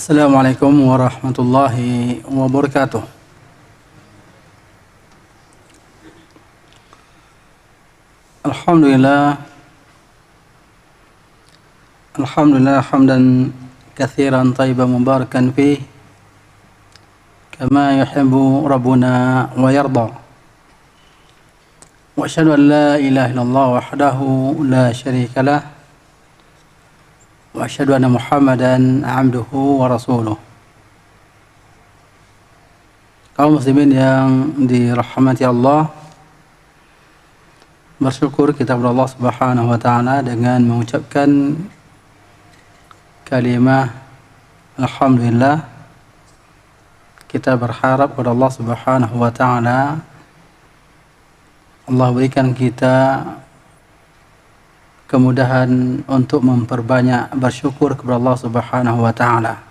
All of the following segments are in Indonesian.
Assalamualaikum warahmatullahi wabarakatuh. Alhamdulillah hamdan katsiran thayyiban mubarakan fih kama yuhibbu rabbuna wa yarda. Wa asyhadu an la ilaha illallah wahdahu la syarika lah wa asyhadu anna Muhammadan abduhu wa rasuluh. Kaum muslimin yang dirahmati Allah, bersyukur kita kepada Allah Subhanahu wa taala dengan mengucapkan kalimah alhamdulillah. Kita berharap kepada Allah Subhanahu wa taala Allah berikan kita kemudahan untuk memperbanyak bersyukur kepada Allah Subhanahu wa taala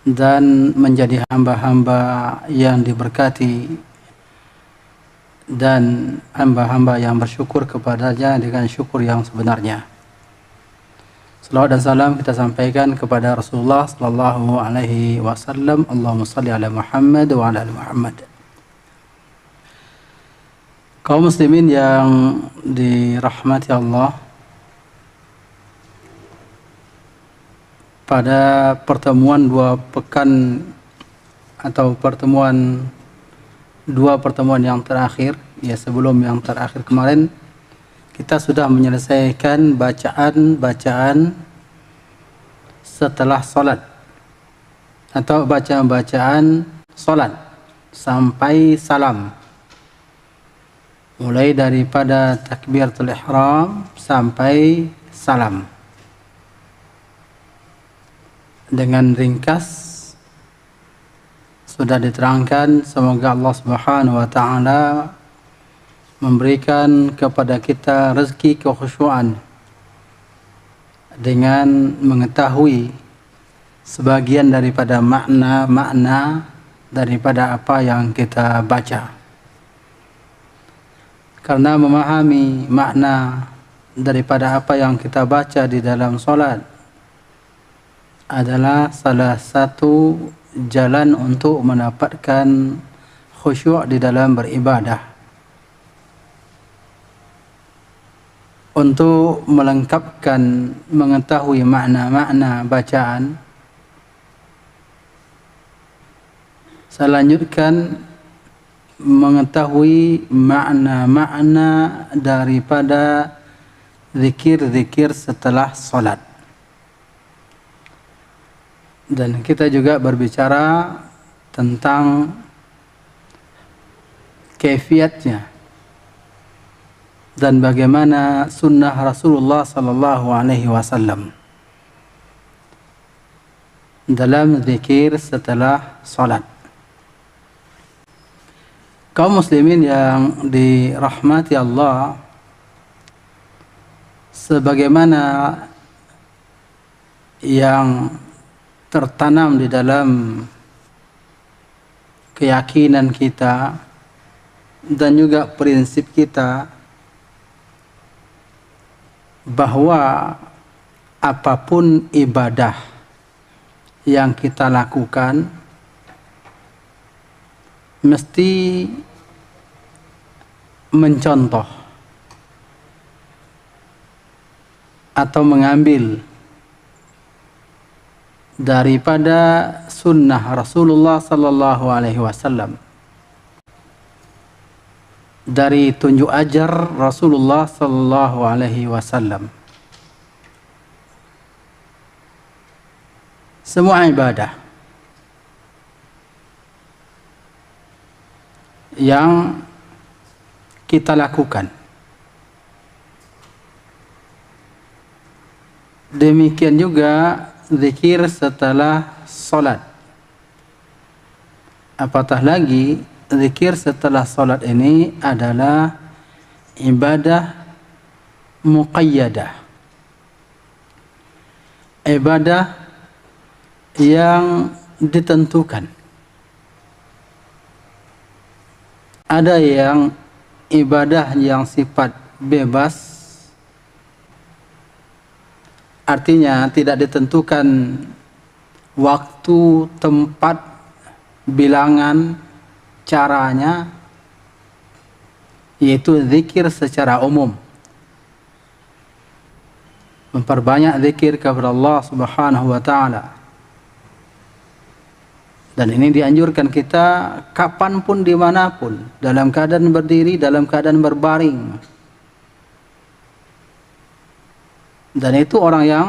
dan menjadi hamba-hamba yang diberkati dan hamba-hamba yang bersyukur kepadanya dengan syukur yang sebenarnya. Salawat dan salam kita sampaikan kepada Rasulullah sallallahu alaihi wasallam. Allahumma shalli ala Muhammad wa ala ali Muhammad. Kaum muslimin yang dirahmati Allah, pada pertemuan dua pertemuan yang terakhir, ya sebelum yang terakhir kemarin, kita sudah menyelesaikan bacaan setelah salat atau bacaan salat sampai salam, mulai daripada takbiratul ihram sampai salam. Dengan ringkas sudah diterangkan, semoga Allah Subhanahu wa taala memberikan kepada kita rezeki kekhusyuan dengan mengetahui sebagian daripada makna daripada apa yang kita baca. Karena memahami makna daripada apa yang kita baca di dalam salat adalah salah satu jalan untuk mendapatkan khusyuk di dalam beribadah. Untuk melengkapkan mengetahui makna-makna bacaan, selanjutnya mengetahui makna-makna daripada zikir-zikir setelah salat. Dan kita juga berbicara tentang kaifiatnya dan bagaimana sunnah Rasulullah sallallahu alaihi wasallam dalam zikir setelah salat. Kaum muslimin yang dirahmati Allah, sebagaimana yang tertanam di dalam keyakinan kita dan juga prinsip kita, bahwa apapun ibadah yang kita lakukan mesti mencontoh atau mengambil daripada sunnah Rasulullah sallallahu alaihi wasallam, dari tunjuk ajar Rasulullah sallallahu alaihi wasallam. Semua ibadah yang kita lakukan, demikian juga zikir setelah salat. Apatah lagi zikir setelah salat ini adalah ibadah muqayyadah, ibadah yang ditentukan. Ada yang ibadah yang sifat bebas, artinya tidak ditentukan waktu, tempat, bilangan, caranya, yaitu zikir secara umum. Memperbanyak zikir kepada Allah Subhanahu wa ta'ala. Dan ini dianjurkan kita kapanpun, dimanapun, dalam keadaan berdiri, dalam keadaan berbaring. Dan itu orang yang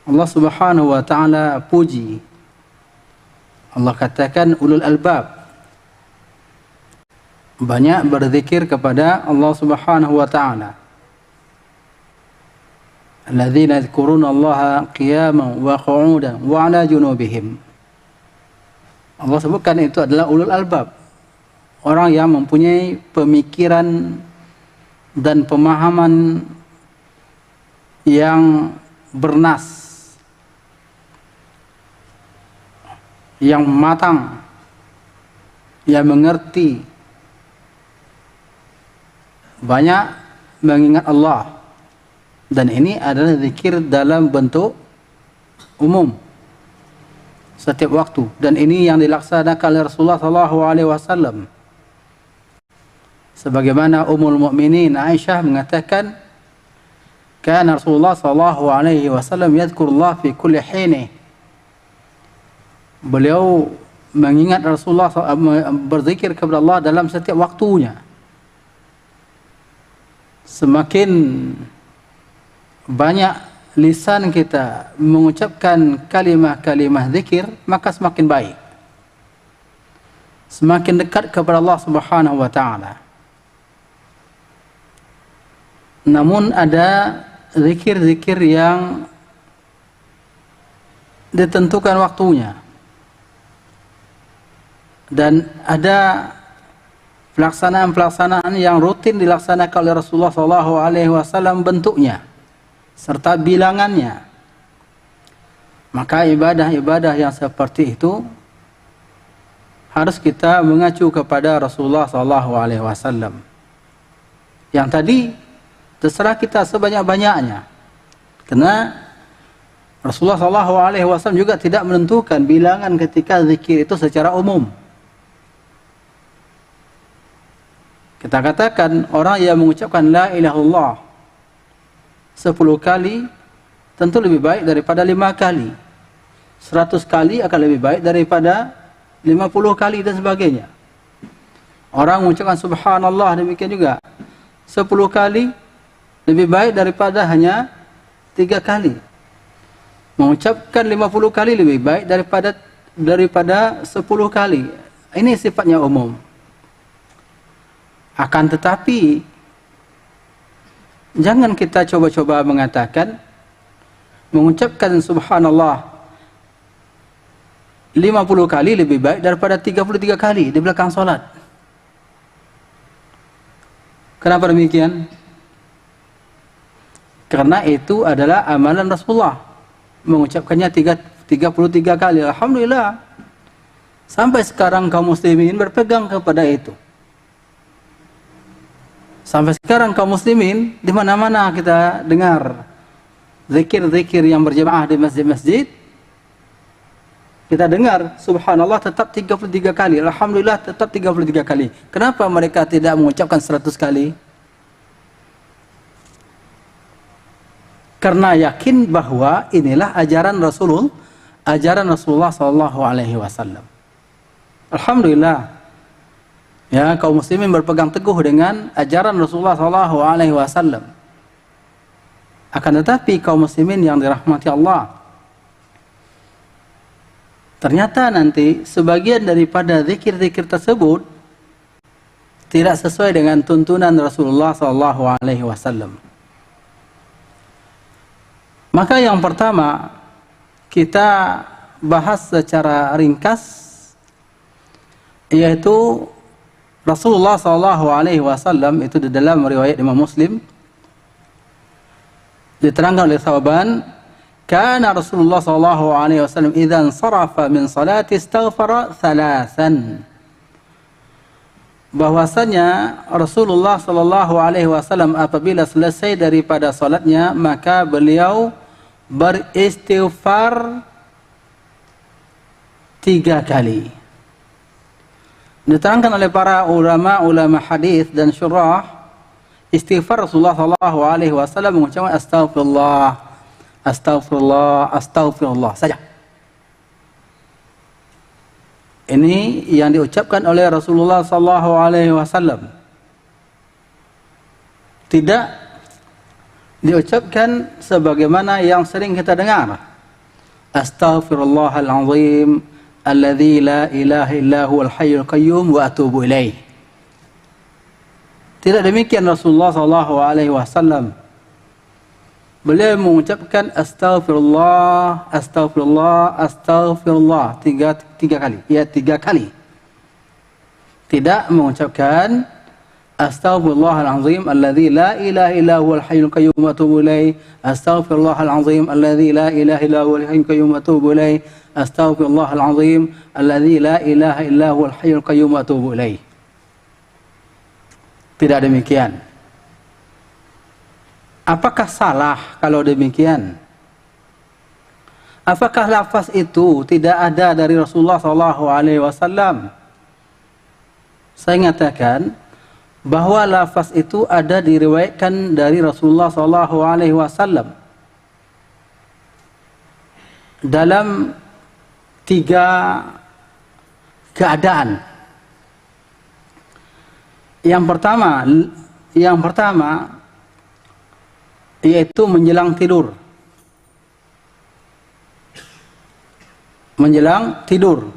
Allah Subhanahu wa ta'ala puji. Allah katakan ulul albab, banyak berzikir kepada Allah Subhanahu wa ta'ala. Alladzina yadhkuruna Allaha qiyaman wa qu'udan wa 'ala junubihim. Allah sebutkan itu adalah ulul albab, orang yang mempunyai pemikiran dan pemahaman yang bernas, yang matang, yang mengerti, banyak mengingat Allah. Dan ini adalah zikir dalam bentuk umum setiap waktu, dan ini yang dilaksanakan oleh Rasulullah SAW. Sebagaimana Ummul Mukminin Aisyah mengatakan, kana Rasulullah SAW yadhkurullah fi kulli hini. Beliau mengingat Rasulullah berzikir kepada Allah dalam setiap waktunya. Semakin banyak lisan kita mengucapkan kalimah-kalimah zikir, maka semakin baik, semakin dekat kepada Allah Subhanahu wa ta'ala. Namun ada zikir-zikir yang ditentukan waktunya, dan ada pelaksanaan-pelaksanaan yang rutin dilaksanakan oleh Rasulullah SAW bentuknya serta bilangannya. Maka ibadah-ibadah yang seperti itu harus kita mengacu kepada Rasulullah SAW. Yang tadi terserah kita sebanyak-banyaknya, karena Rasulullah SAW juga tidak menentukan bilangan ketika zikir itu secara umum. Kita katakan orang yang mengucapkan la ilaha illallah 10 kali tentu lebih baik daripada 5 kali. 100 kali akan lebih baik daripada 50 kali dan sebagainya. Orang mengucapkan subhanallah demikian juga 10 kali lebih baik daripada hanya 3 kali. Mengucapkan 50 kali lebih baik daripada 10 kali. Ini sifatnya umum. Akan tetapi jangan kita coba-coba mengatakan mengucapkan subhanallah 50 kali lebih baik daripada 33 kali di belakang salat. Kenapa demikian? Karena itu adalah amalan Rasulullah, mengucapkannya 33 kali. Alhamdulillah, sampai sekarang kaum muslimin berpegang kepada itu. Sampai sekarang kaum muslimin di mana-mana kita dengar zikir-zikir yang berjamaah di masjid-masjid, kita dengar subhanallah tetap 33 kali, alhamdulillah tetap 33 kali. Kenapa mereka tidak mengucapkan 100 kali? Karena yakin bahwa inilah ajaran Rasulullah SAW. Alhamdulillah, ya, kaum muslimin berpegang teguh dengan ajaran Rasulullah SAW. Akan tetapi kaum muslimin yang dirahmati Allah, ternyata nanti sebagian daripada zikir-zikir tersebut tidak sesuai dengan tuntunan Rasulullah SAW. Maka yang pertama kita bahas secara ringkas, yaitu Rasulullah SAW itu di dalam riwayat Imam Muslim diterangkan oleh Thawban, kana Rasulullah SAW idza sarafa min salati istaghfara thalathan. bahwasanya Rasulullah Shallallahu Alaihi Wasallam apabila selesai daripada salatnya maka beliau beristighfar 3 kali. Diterangkan oleh para ulama hadis dan syurah, istighfar Rasulullah Shallallahu Alaihi Wasallam mengucapkan astagfirullah, astagfirullah, astagfirullah saja. Ini yang diucapkan oleh Rasulullah Sallallahu Alaihi Wasallam. Tidak diucapkan sebagaimana yang sering kita dengar. Astaghfirullahalazim alladzi la ilaha illa huwal hayyul qayyum wa atubu ilaih. Tidak demikian Rasulullah Sallallahu Alaihi Wasallam. Beliau mengucapkan astagfirullah, astagfirullah, astagfirullah 3 kali. Ya, 3 kali. Tidak mengucapkan astaghfirullahalazim alladzi la ilaha illa huwal hayyul qayyum wa atubu ilaih. Astaghfirullahalazim alladzi la ilaha illa huwal hayyul qayyum wa atubu ilaih. Astaghfirullahalazim alladzi la ilaha illa huwal hayyul qayyum wa atubu ilaih. Tidak demikian. Apakah salah kalau demikian? Apakah lafaz itu tidak ada dari Rasulullah Sallallahu Alaihi Wasallam? Saya nyatakan bahwa lafaz itu ada diriwayatkan dari Rasulullah Sallallahu Alaihi Wasallam dalam 3 keadaan. Yang pertama yaitu menjelang tidur. Menjelang tidur.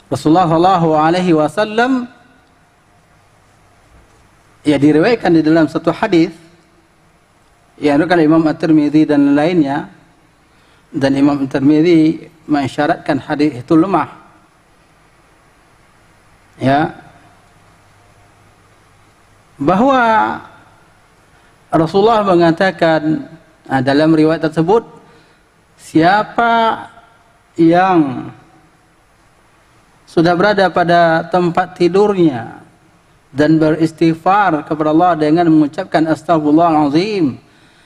Rasulullah Shallallahu Alaihi Wasallam diriwayatkan di dalam satu hadis yang diriwayatkan Imam At-Tirmidzi dan lainnya, dan Imam At-Tirmidzi mensyaratkan hadis itu lemah. Ya, bahwa Rasulullah mengatakan dalam riwayat tersebut, siapa yang sudah berada pada tempat tidurnya dan beristighfar kepada Allah dengan mengucapkan astagfirullahalazim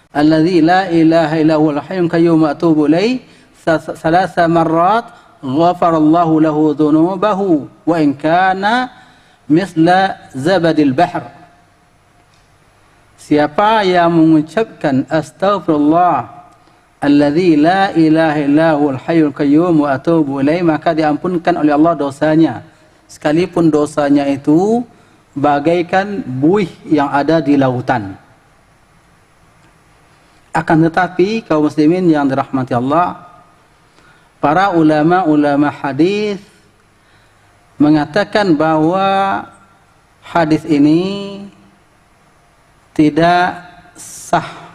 alladzi la ilaha illa huwal hayyul qayyum wa atubu ilaih 3 marrat ghafarallahu lahu dzunubahu wa in kana misla zabadil bahr. Siapa yang mengucapkan astagfirullah alladzi la ilaha illa huwal hayyul qayyum wa atubu ilaih, maka diampunkan oleh Allah dosanya, sekalipun dosanya itu bagaikan buih yang ada di lautan. Akan tetapi kaum muslimin yang dirahmati Allah, para ulama hadis mengatakan bahwa hadis ini tidak sah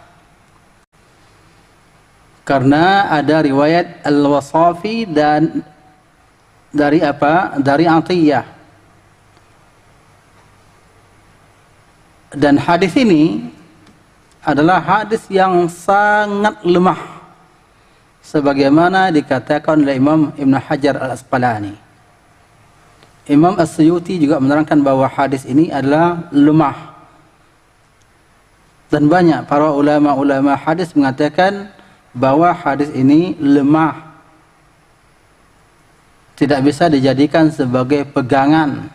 karena ada riwayat Al-Wasafi dan dari Atiyah. Dan hadis ini adalah hadis yang sangat lemah sebagaimana dikatakan oleh Imam Ibn Hajar Al-Asqalani. Imam As-Suyuti juga menerangkan bahwa hadis ini adalah lemah. Dan banyak para ulama hadis mengatakan bahwa hadis ini lemah, tidak bisa dijadikan sebagai pegangan.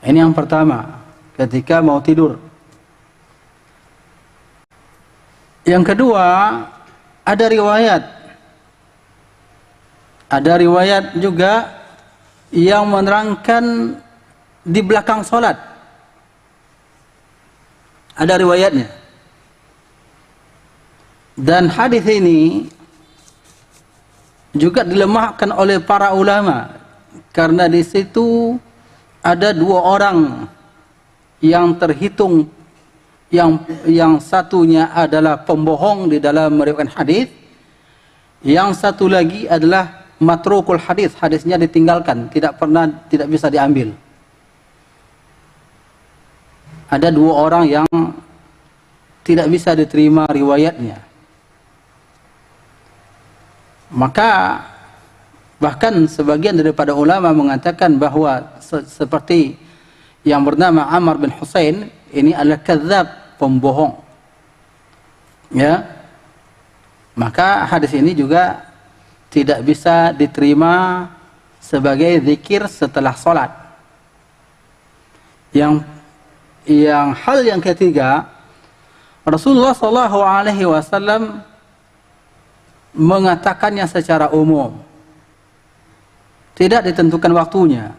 Ini yang pertama, ketika mau tidur. Yang kedua, ada riwayat juga yang menerangkan di belakang sholat. Ada riwayatnya. Dan hadis ini juga dilemahkan oleh para ulama karena di situ ada 2 orang yang terhitung, yang satunya adalah pembohong di dalam meriwayatkan hadis, yang satu lagi adalah matrukul hadis, hadisnya ditinggalkan, tidak bisa diambil. Ada 2 orang yang tidak bisa diterima riwayatnya. Maka Bahkan sebagian daripada ulama mengatakan bahwa seperti yang bernama Ammar bin Husain ini adalah kadzab, pembohong. Ya. Maka hadis ini juga tidak bisa diterima sebagai zikir setelah salat. Hal yang ketiga, Rasulullah SAW mengatakannya secara umum, tidak ditentukan waktunya.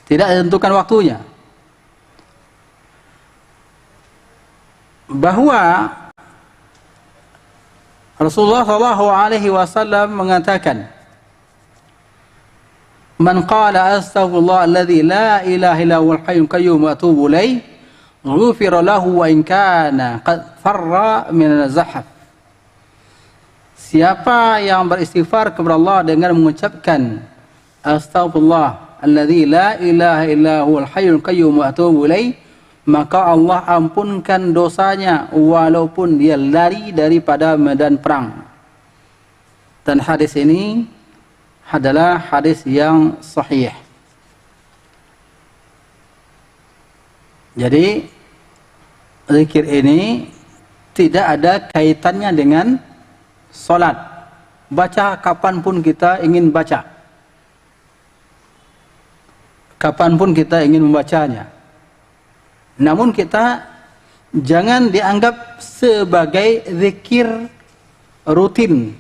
Tidak ditentukan waktunya. Bahwa Rasulullah SAW mengatakan, "Man qala astaghfirullah alladzi la ilaha illa huwal hayyul qayyum wa atubu ilaih, ghufira lahu wa in kana qad farra min az-zahf." Siapa yang beristighfar kepada Allah dengan mengucapkan astaghfirullah alladzi la ilaha illa huwal hayyul qayyum wa atubu ilaih, maka Allah ampunkan dosanya walaupun dia lari daripada medan perang. Dan hadis ini adalah hadis yang sahih. Jadi zikir ini tidak ada kaitannya dengan salat. Baca kapanpun kita ingin baca. Kapanpun kita ingin membacanya. Namun kita jangan dianggap sebagai zikir rutin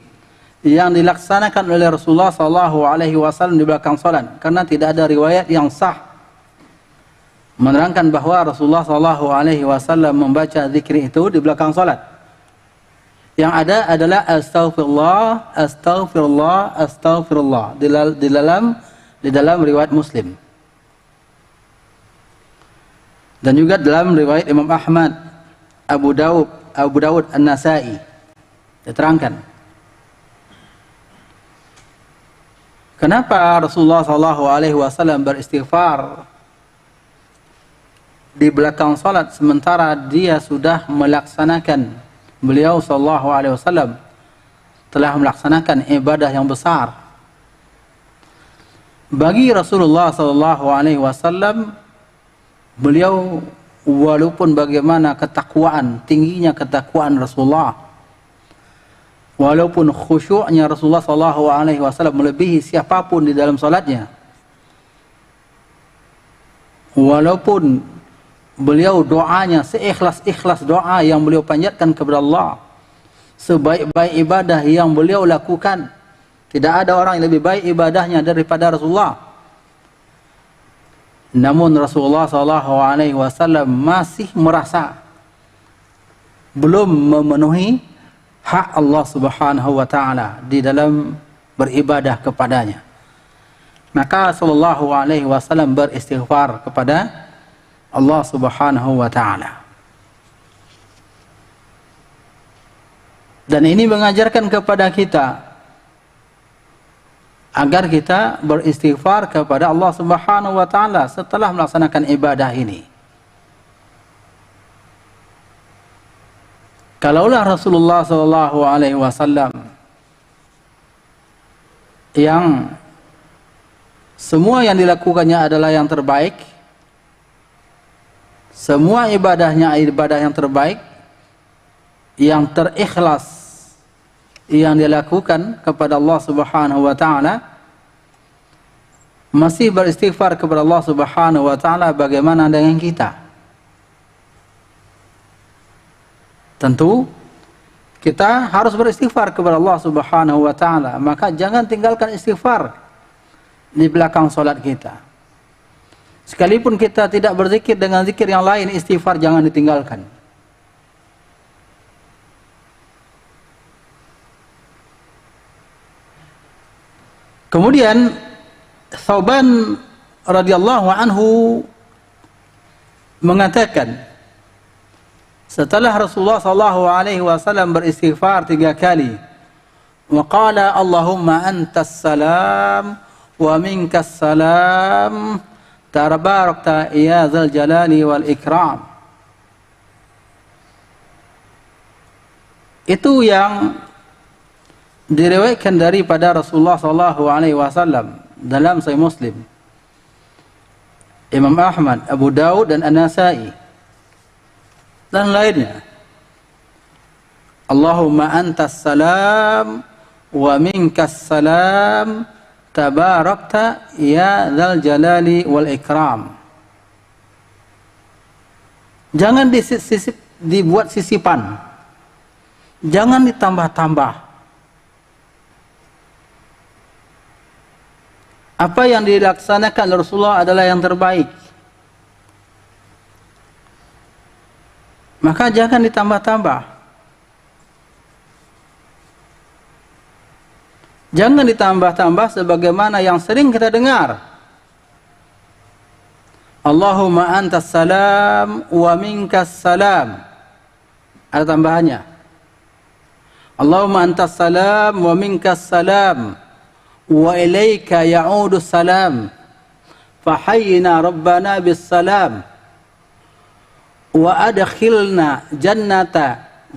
yang dilaksanakan oleh Rasulullah SAW di belakang salat, karena tidak ada riwayat yang sah menerangkan bahwa Rasulullah SAW membaca zikir itu di belakang salat. Yang ada adalah astaghfirullah, astaghfirullah, astaghfirullah di dalam riwayat Muslim. Dan juga dalam riwayat Imam Ahmad, Abu Dawud, An-Nasai diterangkan. Kenapa Rasulullah SAW beristighfar di belakang salat sementara dia sudah melaksanakan, beliau SAW telah melaksanakan ibadah yang besar. Bagi Rasulullah SAW, beliau walaupun bagaimana tingginya ketakwaan Rasulullah, walaupun khusyuknya Rasulullah SAW melebihi siapapun di dalam salatnya, walaupun beliau doanya seikhlas-ikhlas doa yang beliau panjatkan kepada Allah, sebaik-baik ibadah yang beliau lakukan, tidak ada orang yang lebih baik ibadahnya daripada Rasulullah. Namun Rasulullah SAW masih merasa belum memenuhi hak Allah Subhanahu wa Ta'ala di dalam beribadah kepadanya. Maka sallallahu alaihi wasallam beristighfar kepada Allah Subhanahu wa Ta'ala. Dan ini mengajarkan kepada kita agar kita beristighfar kepada Allah Subhanahu wa Ta'ala setelah melaksanakan ibadah ini. Kalaulah Rasulullah SAW yang semua yang dilakukannya adalah yang terbaik, semua ibadahnya ibadah yang terbaik, yang terikhlas yang dilakukan kepada Allah Subhanahu wa Ta'ala, masih beristighfar kepada Allah Subhanahu wa Ta'ala, bagaimana dengan kita? Tentu kita harus beristighfar kepada Allah Subhanahu wa Ta'ala. Maka jangan tinggalkan istighfar di belakang solat kita. Sekalipun kita tidak berzikir dengan zikir yang lain, istighfar jangan ditinggalkan. Kemudian Thauban radhiyallahu anhu mengatakan, setelah Rasulullah SAW beristighfar 3 kali, wa qala Allahumma antas salam wa minkas salam tabarakta ya dzal jalali wal ikram. Itu yang diriwayatkan daripada Rasulullah sallallahu alaihi wasallam dalam Sahih Muslim, Imam Ahmad, Abu Daud dan An-Nasa'i dan lainnya. Allahumma antas salam wa minkas salam tabarakta ya dzal jalali wal ikram. Jangan dibuat sisipan. Jangan ditambah-tambah. Apa yang dilaksanakan Rasulullah adalah yang terbaik. Maka jangan ditambah-tambah. Jangan ditambah-tambah sebagaimana yang sering kita dengar. Allahumma antas salam wa minkas salam. Ada tambahannya. Allahumma antas salam wa minkas salam. Wa ilaika ya'udu salam fahayyina rabbana bis salam wa adkhilna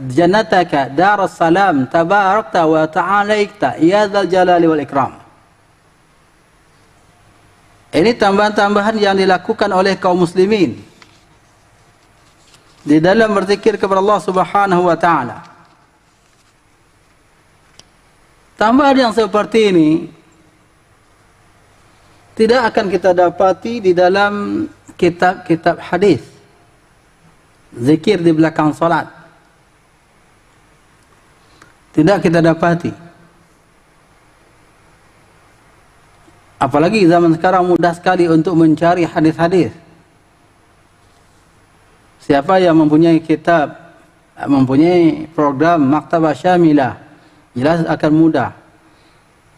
jannataka daras salam tabarakta wa ta'alaikta ya dzal jalali wal ikram. Ini tambahan-tambahan yang dilakukan oleh kaum muslimin di dalam berzikir kepada Allah Subhanahu wa taala. Tambahan yang seperti ini tidak akan kita dapati di dalam kitab-kitab hadis. Zikir di belakang salat. Tidak kita dapati. Apalagi zaman sekarang mudah sekali untuk mencari hadis-hadis. Siapa yang mempunyai kitab, mempunyai program Maktabah Syamilah, jelas akan mudah.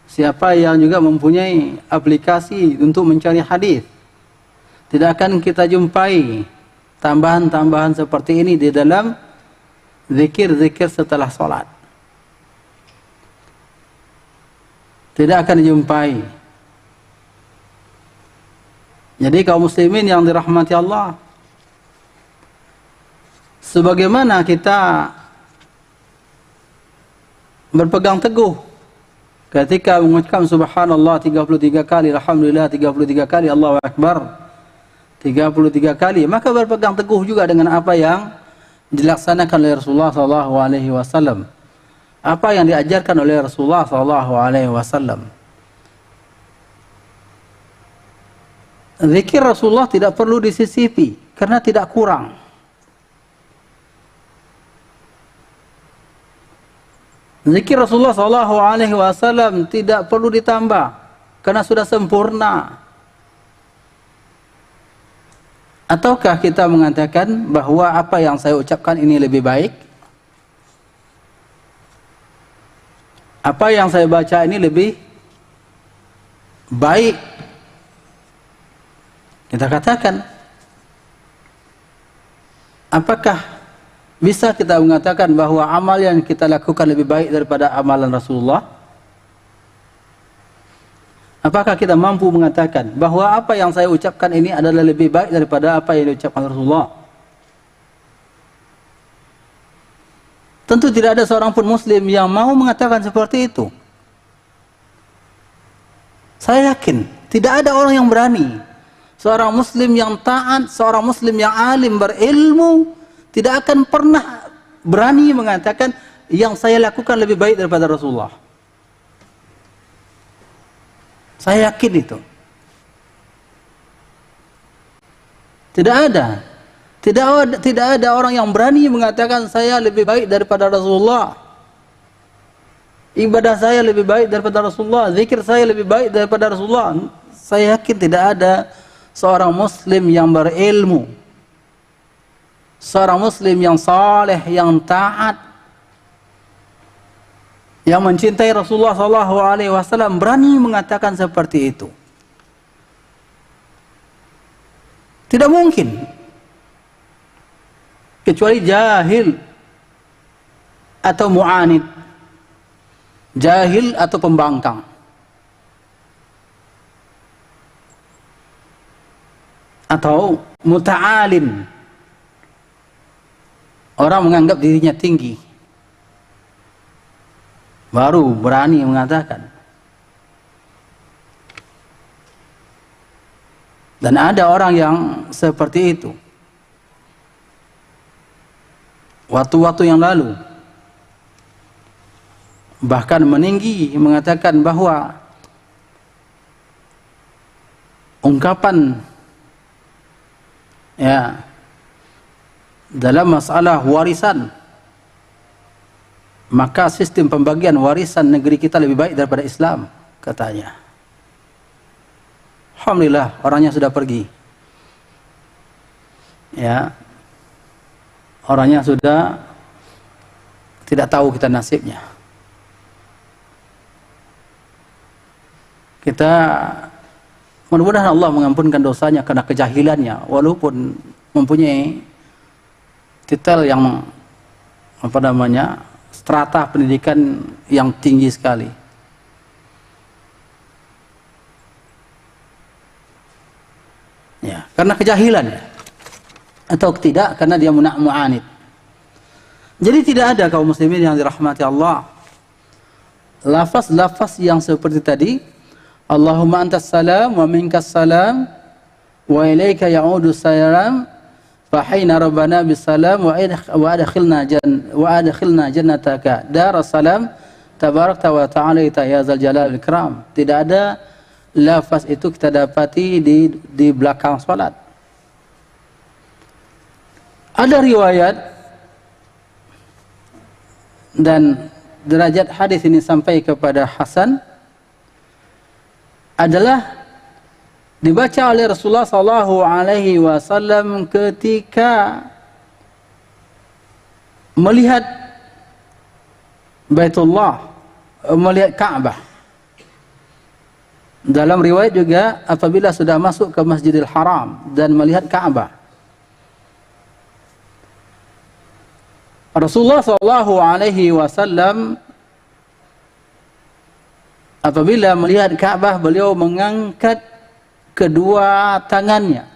Siapa yang juga mempunyai aplikasi untuk mencari hadis, tidak akan kita jumpai tambahan-tambahan seperti ini di dalam zikir-zikir setelah sholat. Tidak akan dijumpai. Jadi kaum muslimin yang dirahmati Allah, sebagaimana kita berpegang teguh ketika mengucapkan subhanallah 33 kali, alhamdulillah 33 kali, Allahu akbar 33 kali, maka berpegang teguh juga dengan apa yang dilaksanakan oleh Rasulullah sallallahu alaihi wasallam. Apa yang diajarkan oleh Rasulullah sallallahu alaihi wasallam. Zikir Rasulullah tidak perlu disisipi karena tidak kurang. Zikir Rasulullah sallallahu alaihi wasallam tidak perlu ditambah karena sudah sempurna. Ataukah kita mengatakan bahwa apa yang saya ucapkan ini lebih baik? Apa yang saya baca ini lebih baik? Kita katakan, apakah bisa kita mengatakan bahwa amal yang kita lakukan lebih baik daripada amalan Rasulullah? Apakah kita mampu mengatakan bahwa apa yang saya ucapkan ini adalah lebih baik daripada apa yang diucapkan Rasulullah? Tentu tidak ada seorang pun muslim yang mau mengatakan seperti itu. Saya yakin tidak ada orang yang berani. Seorang muslim yang taat, seorang muslim yang alim berilmu tidak akan pernah berani mengatakan yang saya lakukan lebih baik daripada Rasulullah. Saya yakin itu. Tidak ada orang yang berani mengatakan saya lebih baik daripada Rasulullah. Ibadah saya lebih baik daripada Rasulullah, zikir saya lebih baik daripada Rasulullah. Saya yakin tidak ada seorang muslim yang berilmu, seorang muslim yang saleh, yang taat, yang mencintai Rasulullah SAW berani mengatakan seperti itu. Tidak mungkin, kecuali jahil atau mu'anid, jahil atau pembangkang. Atau muta'alim, orang menganggap dirinya tinggi, baru berani mengatakan. Dan ada orang yang seperti itu. Waktu-waktu yang lalu bahkan meninggi mengatakan bahwa ungkapan ya dalam masalah warisan, maka sistem pembagian warisan negeri kita lebih baik daripada Islam, katanya. Alhamdulillah, orangnya sudah pergi. Ya. Orangnya sudah tidak tahu kita nasibnya. Kita mudah-mudahan Allah mengampunkan dosanya karena kejahilannya, walaupun mempunyai titel yang strata pendidikan yang tinggi sekali. Ya, karena kejahilan atau tidak karena dia mu'anid. Jadi tidak ada kaum muslimin yang dirahmati Allah lafaz-lafaz yang seperti tadi, Allahumma antas salam wa minkas salam wa ilaika ya'udu salam fa hayna rabbana bis salam wa adkhilna jannataka daras salam tabarakta wa ta'alaita ya zal jalal wal ikram. Tidak ada lafaz itu kita dapati di belakang salat. Ada riwayat dan derajat hadis ini sampai kepada Hasan adalah dibaca oleh Rasulullah sallallahu alaihi wasallam ketika melihat Baitullah, melihat Ka'bah. Dalam riwayat juga apabila sudah masuk ke Masjidil Haram dan melihat Ka'bah. Rasulullah sallallahu alaihi wasallam apabila melihat Ka'bah, beliau mengangkat kedua tangannya.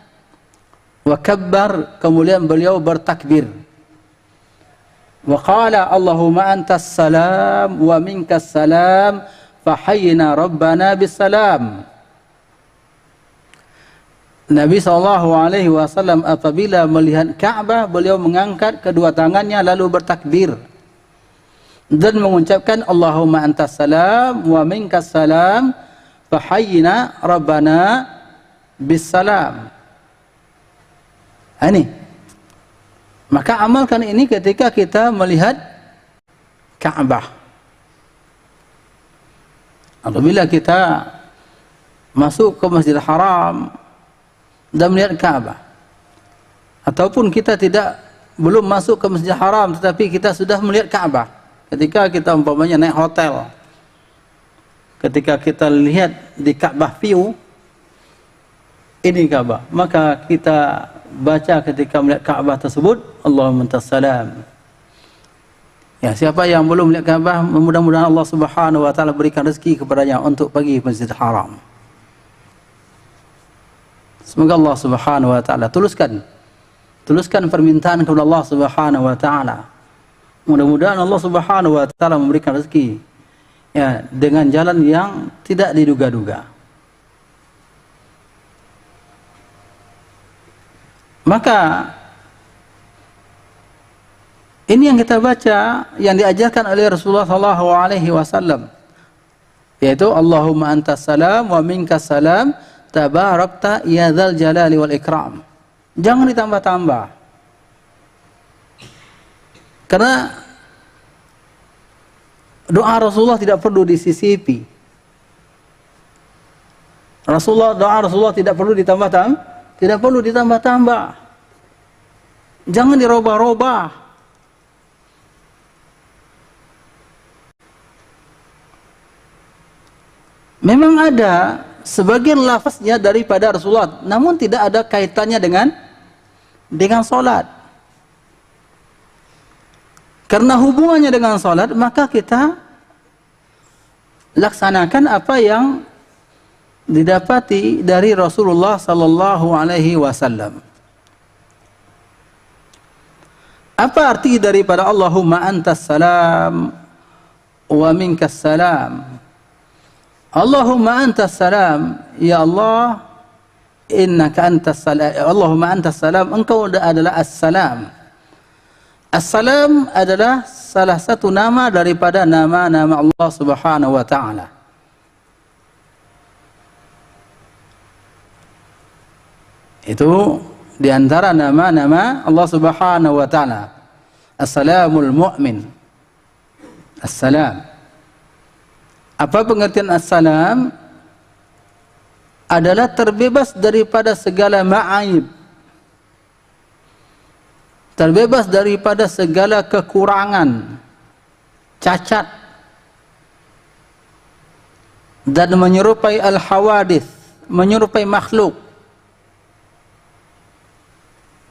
Wa kabbar, kemudian beliau bertakbir. Wa qala Allahumma antas salam wa minkas salam fa hayyina rabbana bis salam. Nabi SAW apabila melihat Ka'bah, beliau mengangkat kedua tangannya lalu bertakbir dan mengucapkan Allahumma antas salam wa minkas salam fa hayyina rabbana bis salam. Ini. Maka amalkan ini ketika kita melihat Ka'bah. Apabila kita masuk ke Masjidil Haram dan melihat Ka'bah, ataupun kita belum masuk ke Masjidil Haram tetapi kita sudah melihat Ka'bah, ketika kita umpamanya naik hotel, ketika kita lihat di Ka'bah view ini Ka'bah, maka kita baca ketika melihat Ka'bah tersebut Allahumma antas salam. Ya, siapa yang belum melihat Ka'bah, mudah-mudahan Allah Subhanahu wa taala berikan rezeki kepadanya untuk pergi ke Masjidil Haram. Semoga Allah Subhanahu wa taala tuluskan permintaan kepada Allah Subhanahu wa taala. Mudah-mudahan Allah Subhanahu wa taala memberikan rezeki ya dengan jalan yang tidak diduga-duga. Maka ini yang kita baca yang diajarkan oleh Rasulullah sallallahu alaihi wasallam, yaitu Allahumma antas salam wa minkas salam tabarakta ya dzal jalali wal ikram. Jangan ditambah-tambah. Karena doa Rasulullah tidak perlu disisipi. Doa Rasulullah tidak perlu ditambah-tambah. Jangan dirubah-rubah. Memang ada sebagian lafaznya daripada Rasulullah, namun tidak ada kaitannya dengan salat. Karena hubungannya dengan salat, maka kita laksanakan apa yang didapati dari Rasulullah sallallahu alaihi wasallam. Apa arti daripada Allahumma antas salam wa minkas salam. Allahumma antas salam, ya Allah, innaka antas salam. Allahumma antas salam, engkau adalah as-salam. As-salam adalah salah satu nama daripada nama-nama Allah Subhanahu wa taala. Itu di antara nama-nama Allah Subhanahu wa taala. As-salamul mu'min. As-salam. Apa pengertian as-salam? Adalah terbebas daripada segala ma'aib. Terbebas daripada segala kekurangan, cacat, dan menyerupai al-hawadith, menyerupai makhluk.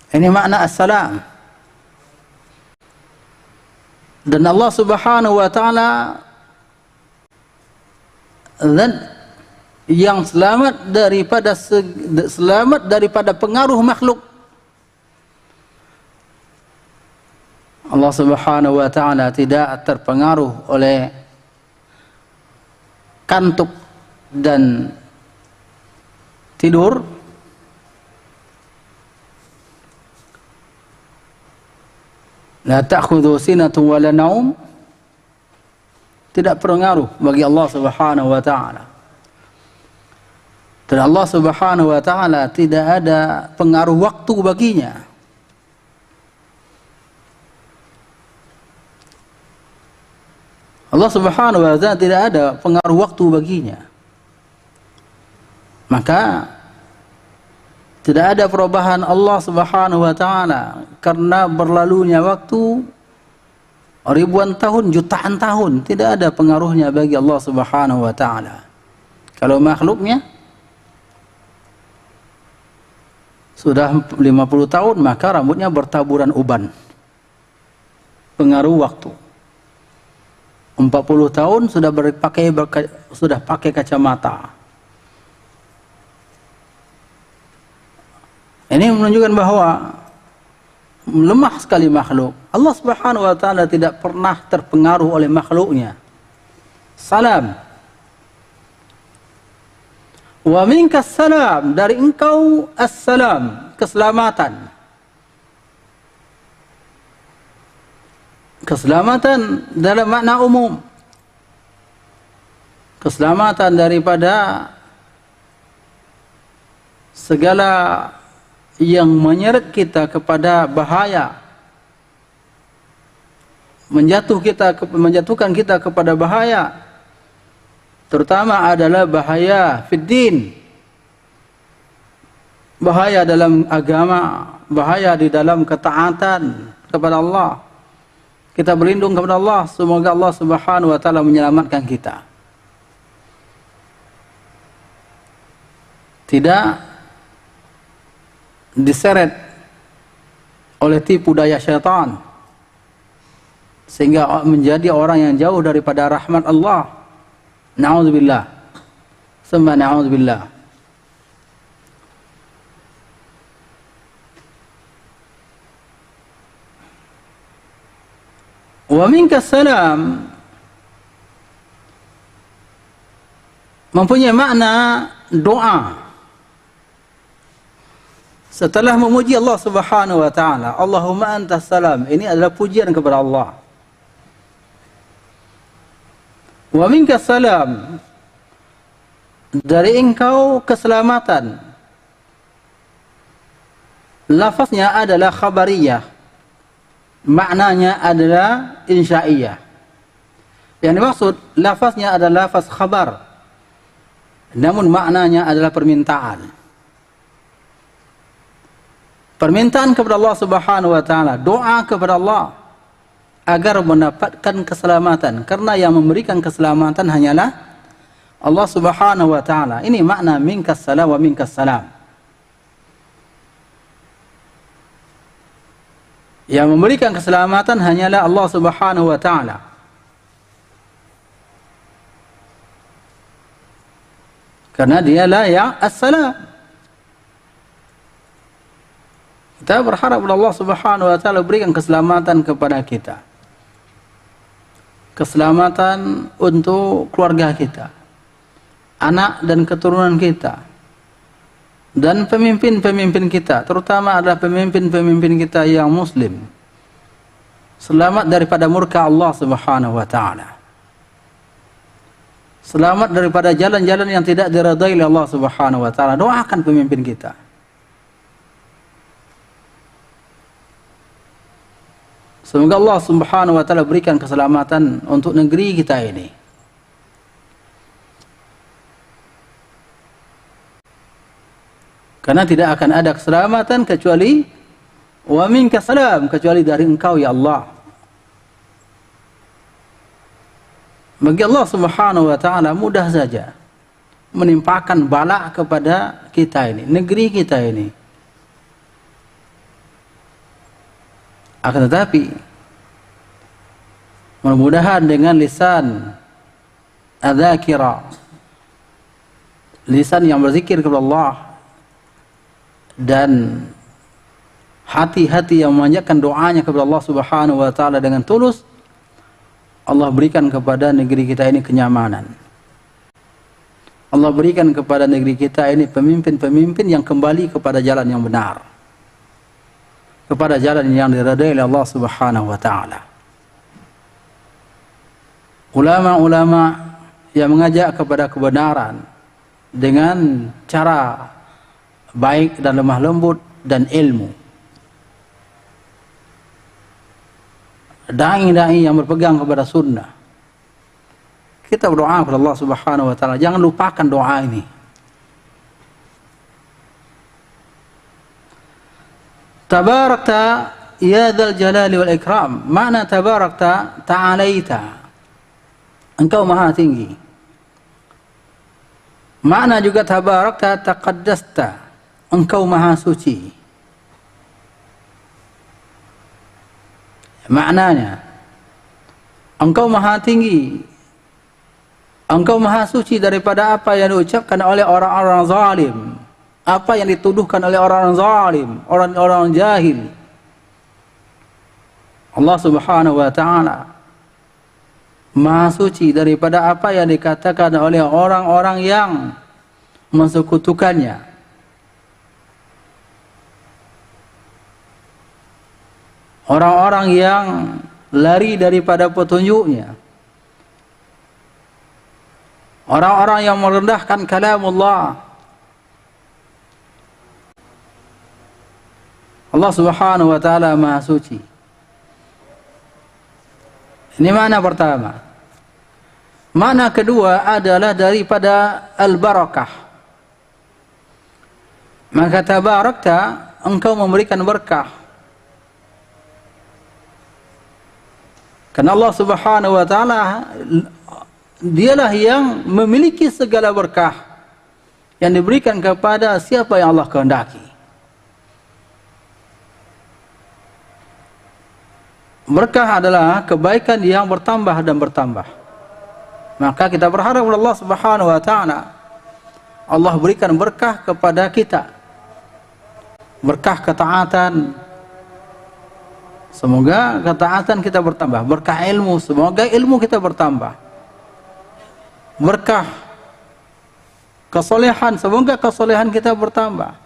Ini makna as-salam. Dan Allah Subhanahu wa taala zat yang selamat daripada pengaruh makhluk. Allah Subhanahu wa taala tidak terpengaruh oleh kantuk dan tidur. La ta'khudhu sinatun wa la naum. Tidak pengaruh bagi Allah Subhanahu wa taala. Dan Allah Subhanahu wa taala tidak ada pengaruh waktu baginya. Allah Subhanahu wa taala tidak ada pengaruh waktu baginya. Maka tidak ada perubahan Allah Subhanahu wa taala karena berlalunya waktu ribuan tahun, jutaan tahun, tidak ada pengaruhnya bagi Allah Subhanahu wa taala. Kalau makhluknya sudah 50 tahun, maka rambutnya bertaburan uban. Pengaruh waktu. 40 tahun sudah pakai kacamata. Ini menunjukkan bahwa lemah sekali makhluk. Allah Subhanahu wa taala tidak pernah terpengaruh oleh makhluknya. Salam. Wa minkas salam, dari engkau assalam, keselamatan. Keselamatan dalam makna umum. Keselamatan daripada segala yang menyeret kita kepada bahaya, menjatuhkan kita kepada bahaya, terutama adalah bahaya fiddin, bahaya dalam agama, bahaya di dalam ketaatan kepada Allah. Kita berlindung kepada Allah, semoga Allah Subhanahu wa taala menyelamatkan kita. Tidak diseret oleh tipu daya syaitan sehingga menjadi orang yang jauh daripada rahmat Allah. Na'udzubillah. Summa na'udzubillah. Wa minkas salam mempunyai makna doa. Setelah memuji Allah Subhanahu wa taala, Allahumma antas salam, ini adalah pujian kepada Allah. Wa minkas salam, dari engkau keselamatan. Lafaznya adalah khabariyah. Maknanya adalah insya'iyah. Yang dimaksud lafaznya adalah lafaz khabar. Namun maknanya adalah permintaan. Permintaan kepada Allah Subhanahu wa taala, doa kepada Allah agar mendapatkan keselamatan, karena yang memberikan keselamatan hanyalah Allah Subhanahu wa taala. Ini makna minkas salam wa minkas salam. Yang memberikan keselamatan hanyalah Allah Subhanahu wa taala. Karena dialah yang as-salam. Kita berharap Allah Subhanahu wa taala berikan keselamatan kepada kita. keselamatan untuk keluarga kita, anak dan keturunan kita, dan pemimpin-pemimpin kita, terutama adalah pemimpin-pemimpin kita yang muslim, selamat daripada murka Allah Subhanahu wa taala. Selamat daripada jalan-jalan yang tidak diridai oleh Allah Subhanahu wa taala. Doakan pemimpin kita. Semoga Allah Subhanahu wa taala berikan keselamatan untuk negeri kita ini. Karena tidak akan ada keselamatan kecuali wa minka salam, kecuali dari Engkau ya Allah. Bagi Allah Subhanahu wa taala mudah saja menimpakan bala kepada kita ini, negeri kita ini. Akan tetapi mudah-mudahan dengan lisan adzakira, lisan yang berzikir kepada Allah, dan hati-hati yang memanjatkan doanya kepada Allah Subhanahu wa taala dengan tulus, Allah berikan kepada negeri kita ini kenyamanan. Allah berikan kepada negeri kita ini pemimpin-pemimpin yang kembali kepada jalan yang benar, kepada jalan yang diridai oleh Allah Subhanahu wa taala. Ulama-ulama yang mengajak kepada kebenaran dengan cara baik dan lemah lembut dan ilmu. Dai-dai yang berpegang kepada sunnah. Kita berdoa kepada Allah Subhanahu wa taala, jangan lupakan doa ini. Tabarakta ya dzal jalali wal ikram. Makna tabarakta, ta'alaita, Engkau maha tinggi. Makna juga tabarakta, taqaddasta, Engkau maha suci. Maknanya, Engkau maha tinggi, Engkau maha suci daripada apa yang diucapkan oleh orang-orang zalim, apa yang dituduhkan oleh orang-orang zalim, orang-orang jahil. Allah Subhanahu wa taala maha suci daripada apa yang dikatakan oleh orang-orang yang mensekutukannya. Orang-orang yang lari daripada petunjuknya. Orang-orang yang merendahkan kalamullah. Allah Subhanahu wa taala maha suci. Ini makna pertama. Makna kedua adalah daripada al-barakah. Maka tabarakta, Engkau memberikan berkah. Karena Allah Subhanahu wa taala dialah yang memiliki segala berkah yang diberikan kepada siapa yang Allah kehendaki. Berkah adalah kebaikan yang bertambah dan bertambah. Maka kita berharap kepada Allah Subhanahu wa taala, Allah berikan berkah kepada kita. Berkah ketaatan. Semoga ketaatan kita bertambah. Berkah ilmu, semoga ilmu kita bertambah. Berkah kesolehan, semoga kesolehan kita bertambah.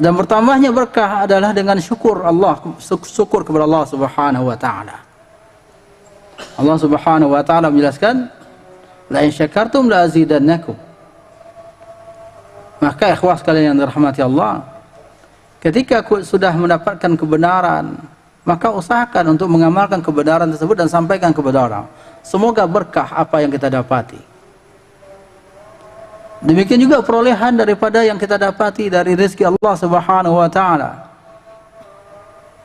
Dan bertambahnya berkah adalah dengan syukur Allah, syukur kepada Allah Subhanahu wa taala. Allah Subhanahu wa taala menjelaskan, la in syakartum la azidannakum. Maka ikhwah sekalian yang dirahmati Allah, ketika sudah mendapatkan kebenaran, maka usahakan untuk mengamalkan kebenaran tersebut dan sampaikan kepada orang. Semoga berkah apa yang kita dapati. Demikian juga perolehan daripada yang kita dapati dari rezeki Allah Subhanahu wa taala.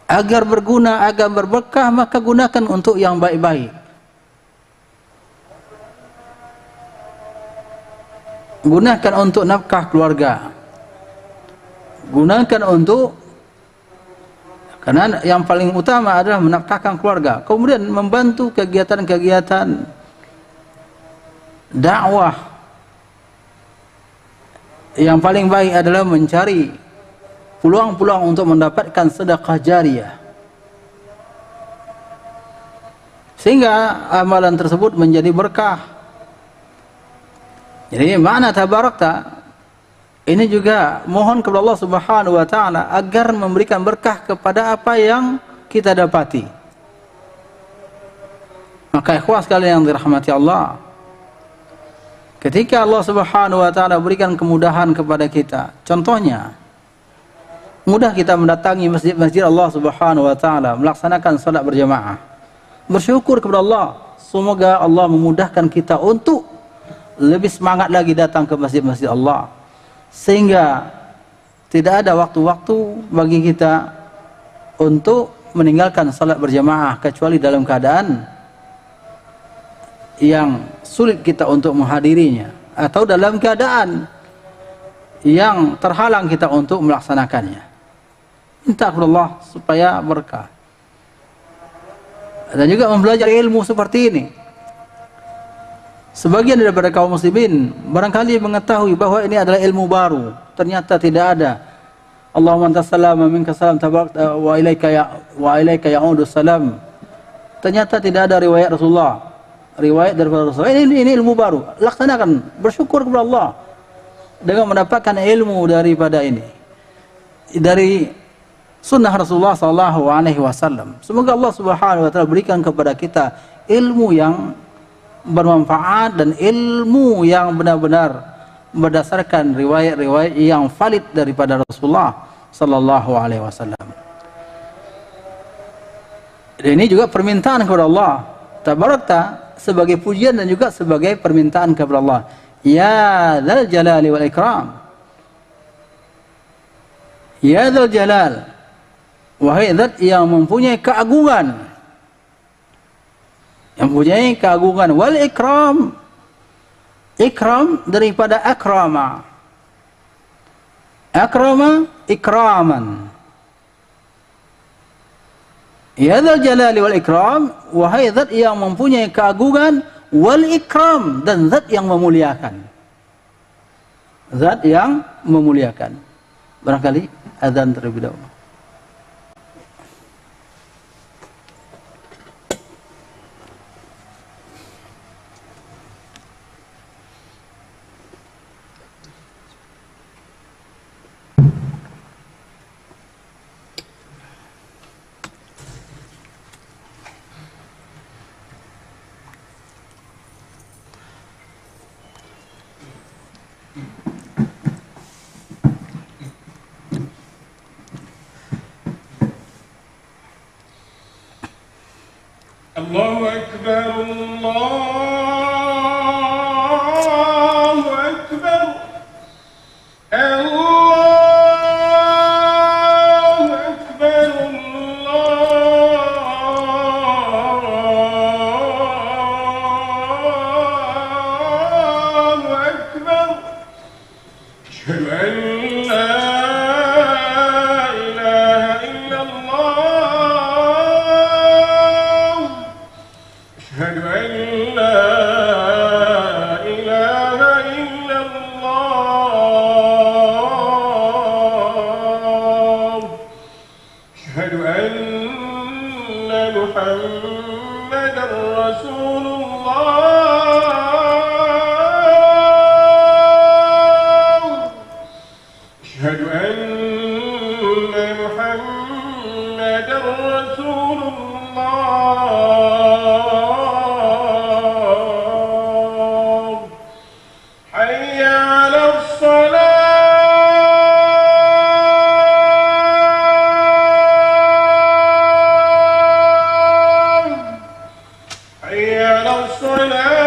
Agar berguna, agar berberkah, maka gunakan untuk yang baik-baik. Gunakan untuk nafkah keluarga. Gunakan untuk, karena yang paling utama adalah menafkahkan keluarga. Kemudian membantu kegiatan-kegiatan dakwah. Yang paling baik adalah mencari peluang-peluang untuk mendapatkan sedekah jariyah. sehingga amalan tersebut menjadi berkah. Jadi makna tabarakta ini juga mohon kepada Allah Subhanahu wa taala agar memberikan berkah kepada apa yang kita dapati. Maka ikhwah sekalian yang dirahmati Allah, ketika Allah Subhanahu wa taala berikan kemudahan kepada kita, contohnya mudah kita mendatangi masjid-masjid Allah Subhanahu wa taala, melaksanakan salat berjamaah. Bersyukur kepada Allah, semoga Allah memudahkan kita untuk lebih semangat lagi datang ke masjid-masjid Allah, sehingga tidak ada waktu-waktu bagi kita untuk meninggalkan salat berjamaah kecuali dalam keadaan yang sulit kita untuk menghadirinya, atau dalam keadaan yang terhalang kita untuk melaksanakannya. Minta kepada Allah supaya berkah. Dan juga mempelajari ilmu seperti ini. Sebagian daripada kaum muslimin barangkali mengetahui bahwa ini adalah ilmu baru. Ternyata tidak ada. Allahumma antas salam wa minkas salam tabarak wa ilaika ya'udu salam. Ternyata tidak ada riwayat Rasulullah. Riwayat daripada Rasulullah. Ini ilmu baru. Laksanakan, bersyukur kepada Allah dengan mendapatkan ilmu daripada ini. Dari sunnah Rasulullah sallallahu alaihi wasallam. Semoga Allah Subhanahu wa taala berikan kepada kita ilmu yang bermanfaat dan ilmu yang benar-benar berdasarkan riwayat-riwayat yang valid daripada Rasulullah sallallahu alaihi wasallam. Dan ini juga permintaan kepada Allah tabarakta, sebagai pujian dan juga sebagai permintaan kepada Allah. Ya dzal jalali wal ikram. Ya dzal jalal, wahai zat yang mempunyai keagungan, yang mempunyai keagungan, wal ikram, ikram daripada akrama, akrama ikraman. Ya dzal jalali wal ikram, wahai zat yang mempunyai keagungan, wal ikram, dan zat yang memuliakan, zat yang memuliakan. Barangkali azan terlebih dahulu. Allahu Akbar, Allahu Akbar, Allahu Akbar, Allahu Akbar. Ashhadu an la ilaha illallah. أشهد أن لا إله إلا الله. أشهد أن محمدا رسول الله. أشهد أن محمدا رسول الله. حي على الصلاة، حي على الصلاة.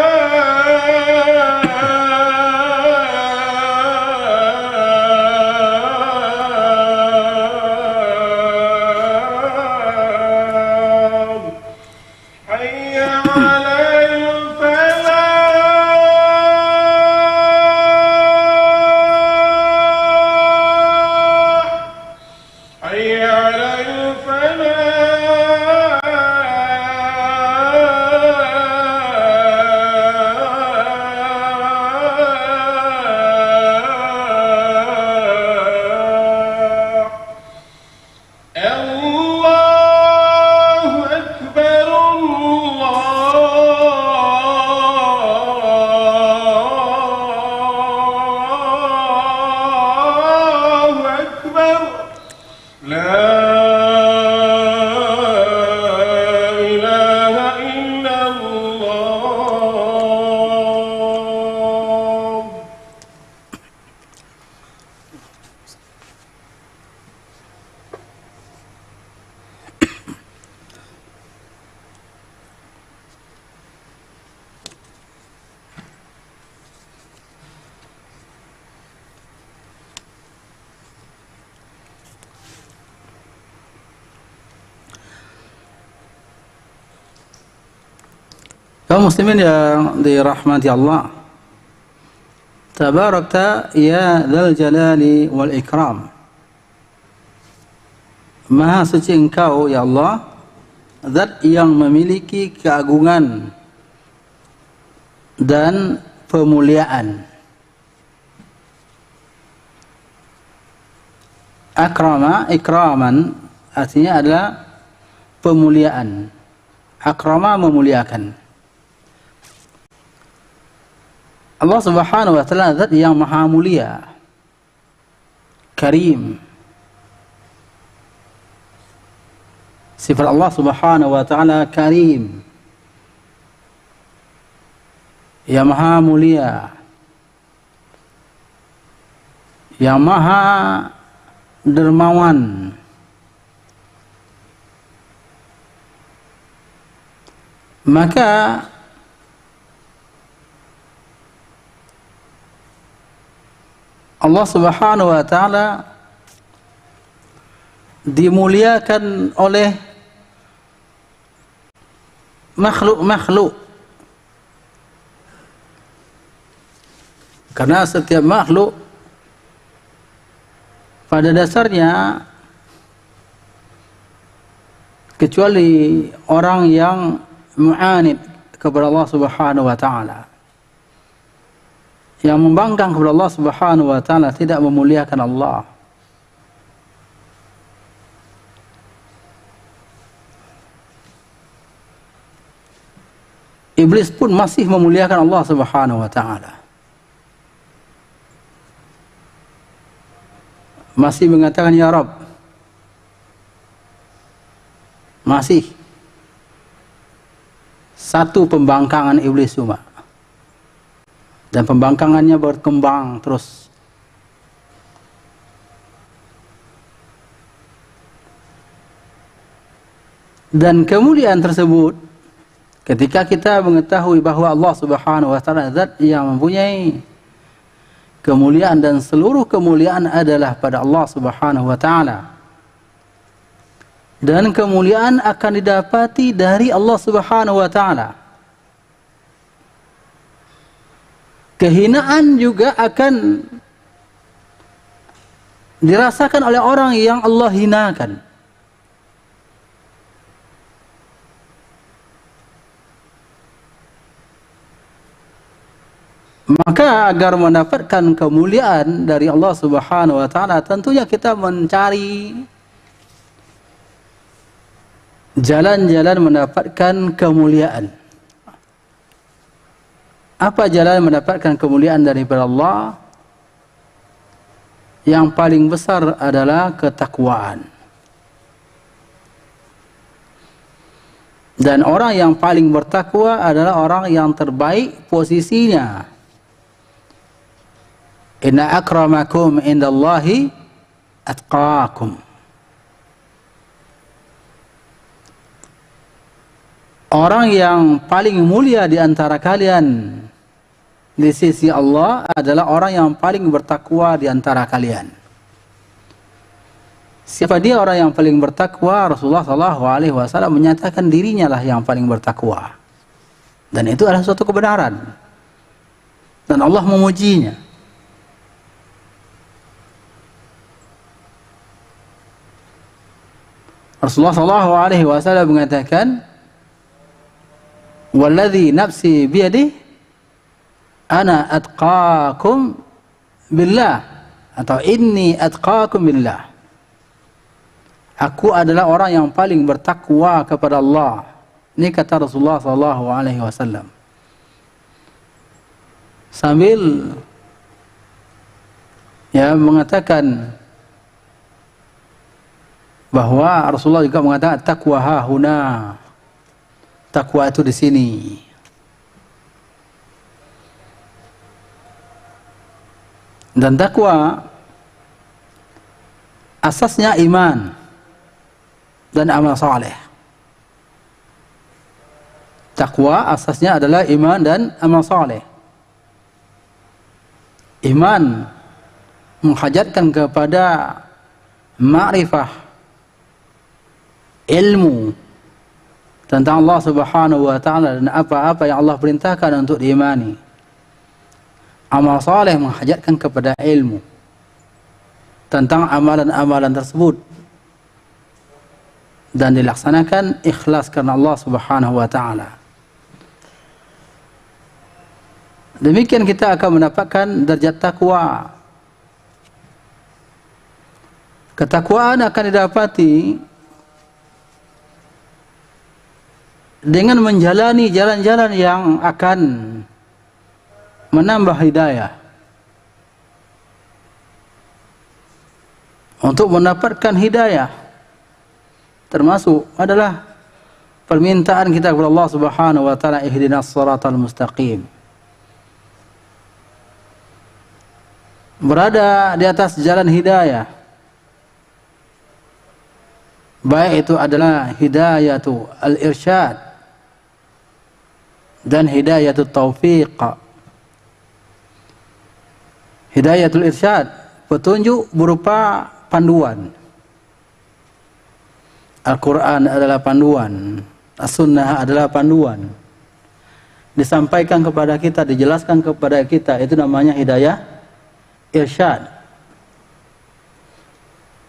Kaum muslimin yang dirahmati Allah, tabarakta ya dzal jalali wal ikram. Maha suci Engkau ya Allah, zat yang memiliki keagungan dan pemuliaan. Akrama, ikraman artinya adalah pemuliaan. Akrama memuliakan. Allah Subhanahu wa taala zat yang maha mulia, karim. Sifat Allah Subhanahu wa taala karim, yang maha mulia, yang maha dermawan. Maka Allah Subhanahu wa taala dimuliakan oleh makhluk-makhluk. Karena setiap makhluk pada dasarnya, kecuali orang yang mu'anid kepada Allah Subhanahu wa taala, yang membangkang kepada Allah Subhanahu wa taala, tidak memuliakan Allah. Iblis pun masih memuliakan Allah Subhanahu wa taala. Masih mengatakan ya Rabb. Masih satu pembangkangan iblis cuma. Dan pembangkangannya berkembang terus. Dan kemuliaan tersebut, ketika kita mengetahui bahwa Allah Subhanahu wa taala zat yang mempunyai kemuliaan dan seluruh kemuliaan adalah pada Allah Subhanahu wa taala. Dan kemuliaan akan didapati dari Allah Subhanahu wa taala. Kehinaan juga akan dirasakan oleh orang yang Allah hinakan. Maka agar mendapatkan kemuliaan dari Allah Subhanahu wa taala, tentunya kita mencari jalan-jalan mendapatkan kemuliaan. Apa jalan mendapatkan kemuliaan daripada Allah? Yang paling besar adalah ketakwaan. Dan orang yang paling bertakwa adalah orang yang terbaik posisinya. Inna akramakum indallahi atqakum. Orang yang paling mulia di antara kalian di sisi Allah adalah orang yang paling bertakwa di antara kalian. Siapa dia orang yang paling bertakwa? Rasulullah SAW menyatakan dirinya lah yang paling bertakwa. Dan itu adalah suatu kebenaran. Dan Allah memujinya. Rasulullah SAW mengatakan, "Walladzi nafsi biyadihi ana atqakum billah," atau inni atqakum billah. Aku adalah orang yang paling bertakwa kepada Allah. Ini kata Rasulullah SAW. Sambil mengatakan bahwa Rasulullah juga mengatakan taqwa hahuna. Takwa itu di sini. Dan takwa asasnya iman dan amal saleh. Takwa asasnya adalah iman dan amal saleh. Iman menghajatkan kepada ma'rifah, ilmu tentang Allah Subhanahu wa taala dan apa-apa yang Allah perintahkan untuk diimani. Amal saleh menghajatkan kepada ilmu tentang amalan-amalan tersebut dan dilaksanakan ikhlas karena Allah Subhanahu wa taala. Demikian kita akan mendapatkan derajat takwa. Ketakwaan akan didapati dengan menjalani jalan-jalan yang akan menambah hidayah. Untuk mendapatkan hidayah termasuk adalah permintaan kita kepada Allah Subhanahu wa taala, ihdinas shiratal mustaqim. Berada di atas jalan hidayah. Baik itu adalah hidayatu al-irsyad dan hidayatu taufiq. Hidayatul irsyad, petunjuk berupa panduan. Al-Quran adalah panduan, As-Sunnah adalah panduan. Disampaikan kepada kita, dijelaskan kepada kita, itu namanya hidayah irsyad.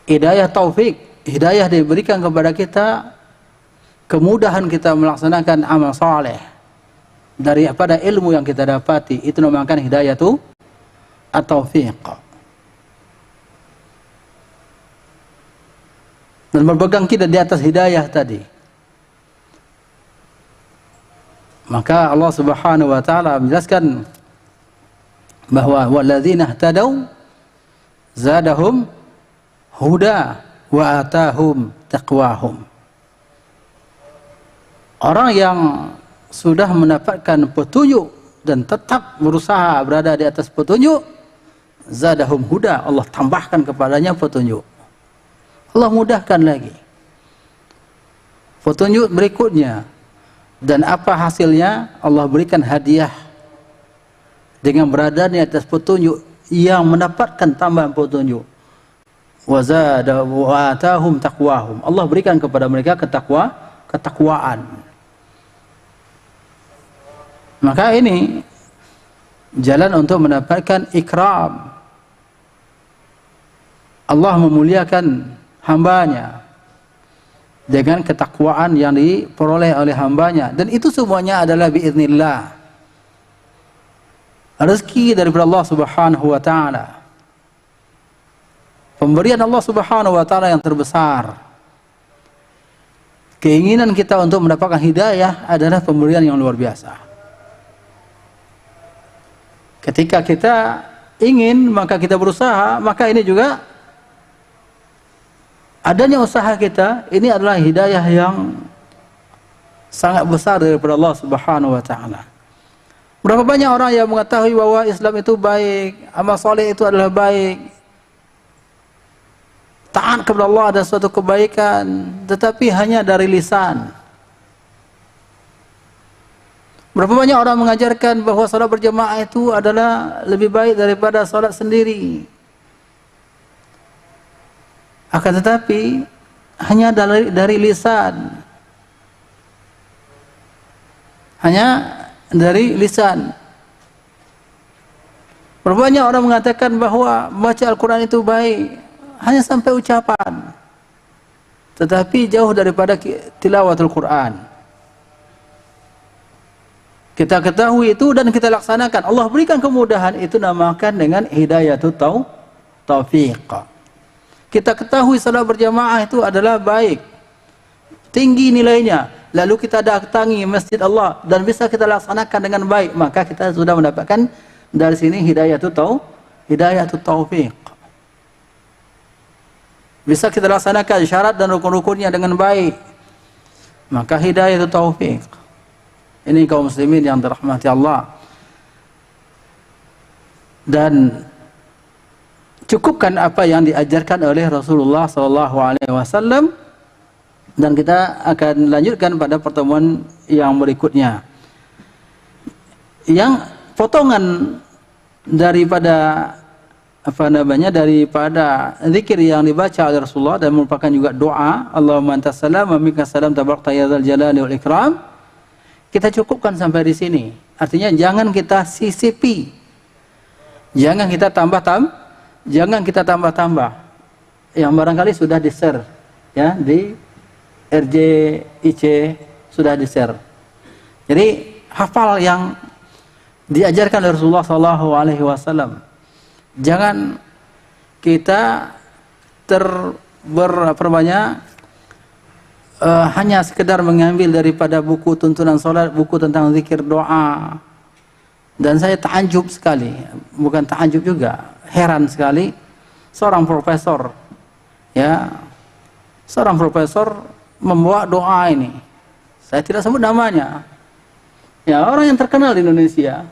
Hidayah taufik, hidayah diberikan kepada kita, kemudahan kita melaksanakan amal saleh daripada ilmu yang kita dapati, itu namanya hidayah itu at-taufiq. Dan berpegang kita di atas hidayah tadi, maka Allah Subhanahu wa taala menjelaskan bahwa walladzina ihtadaw zadahum huda wa atahum taqwahum. Orang yang sudah mendapatkan petunjuk dan tetap berusaha berada di atas petunjuk, zadahum huda, Allah tambahkan kepadanya petunjuk. Allah mudahkan lagi petunjuk berikutnya. Dan apa hasilnya? Allah berikan hadiah dengan berada di atas petunjuk yang mendapatkan tambahan petunjuk. Wa atahum taqwahum. Allah berikan kepada mereka ketakwaan. Maka ini jalan untuk mendapatkan ikram. Allah memuliakan hambanya dengan ketakwaan yang diperoleh oleh hambanya, dan itu semuanya adalah biiznillah, rezeki daripada Allah Subhanahu wa taala, pemberian Allah Subhanahu wa taala yang terbesar. Keinginan kita untuk mendapatkan hidayah adalah pemberian yang luar biasa. Ketika kita ingin, maka kita berusaha, maka ini juga adanya usaha kita, ini adalah hidayah yang sangat besar daripada Allah Subhanahu wa taala. Berapa banyak orang yang mengetahui bahwa Islam itu baik, amal soleh itu adalah baik, taat kepada Allah ada suatu kebaikan, tetapi hanya dari lisan. Berapa banyak orang mengajarkan bahwa salat berjamaah itu adalah lebih baik daripada salat sendiri. Akan tetapi hanya dari lisan, hanya dari lisan. Berapa banyak orang mengatakan bahwa membaca Al-Quran itu baik, hanya sampai ucapan, tetapi jauh daripada tilawatul Quran. Kita ketahui itu dan kita laksanakan. Allah berikan kemudahan, itu namakan dengan hidayatut taufiq. Kita ketahui salat berjamaah itu adalah baik, tinggi nilainya, lalu kita datangi masjid Allah dan bisa kita laksanakan dengan baik, maka kita sudah mendapatkan dari sini hidayatut taufiq. Bisa kita laksanakan syarat dan rukun-rukunnya dengan baik, maka hidayatut taufiq. Ini kaum muslimin yang dirahmati Allah. Dan cukupkan apa yang diajarkan oleh Rasulullah SAW, dan kita akan lanjutkan pada pertemuan yang berikutnya. Yang potongan daripada daripada zikir yang dibaca oleh Rasulullah dan merupakan juga doa, Allahumma antas salam wa minkas salam tabarakta ya dzal jalali wal ikram. Kita cukupkan sampai di sini. Artinya jangan kita sisipi. Jangan kita tambah-tambah. Yang barangkali sudah di-share ya di RJIC sudah di-share. Jadi hafal yang diajarkan oleh Rasulullah SAW. Jangan kita hanya sekedar mengambil daripada buku tuntunan salat, buku tentang zikir doa. Dan saya takjub sekali, bukan takjub juga, heran sekali seorang profesor membawa doa ini. Saya tidak sebut namanya. Ya, orang yang terkenal di Indonesia.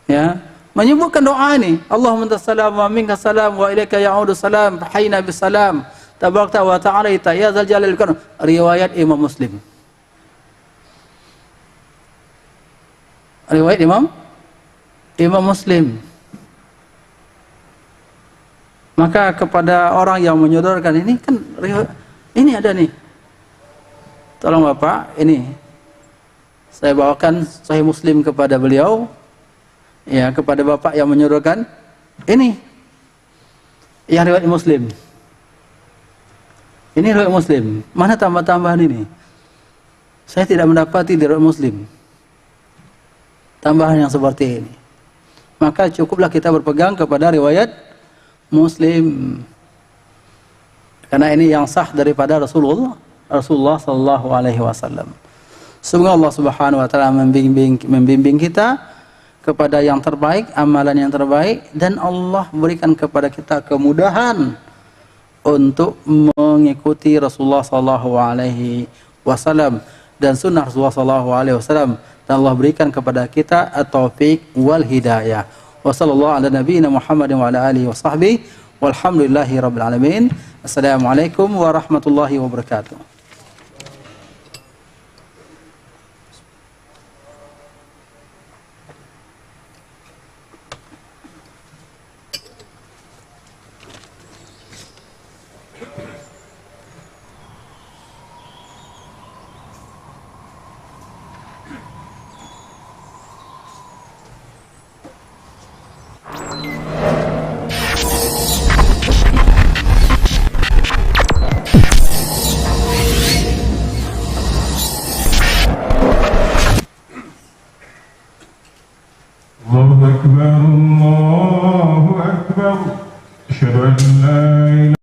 Ya, menyebutkan doa ini, Allahumma antas salam wa minkas salam wa ilaika ya'udu salam hayyina bis salam tabarakta wa ta'alaita ya dzal jalali wal ikram. Riwayat Imam Muslim. Riwayat Imam Muslim. Maka kepada orang yang menyodorkan ini kan ini ada nih. Tolong Bapak, ini saya bawakan Sahih Muslim kepada beliau. Ya, kepada Bapak yang menyodorkan ini yang riwayat Muslim. Ini riwayat Muslim. Mana tambah-tambahan ini? Saya tidak mendapati di riwayat Muslim tambahan yang seperti ini. Maka cukuplah kita berpegang kepada riwayat Muslim. Karena ini yang sah daripada Rasulullah sallallahu alaihi wasallam. Semoga Allah Subhanahu wa taala membimbing kita kepada yang terbaik, amalan yang terbaik, dan Allah berikan kepada kita kemudahan untuk mengikuti Rasulullah sallallahu alaihi wasallam dan sunnah Rasulullah sallallahu alaihi wasallam. Dan Allah berikan kepada kita at-taufiq wal hidayah. Wa sallallahu ala nabiyyina Muhammadin wa ala alihi wa sahbihi walhamdulillahi rabbil alamin. Assalamualaikum warahmatullahi wabarakatuh. الله أكبر أشهد أن لا إله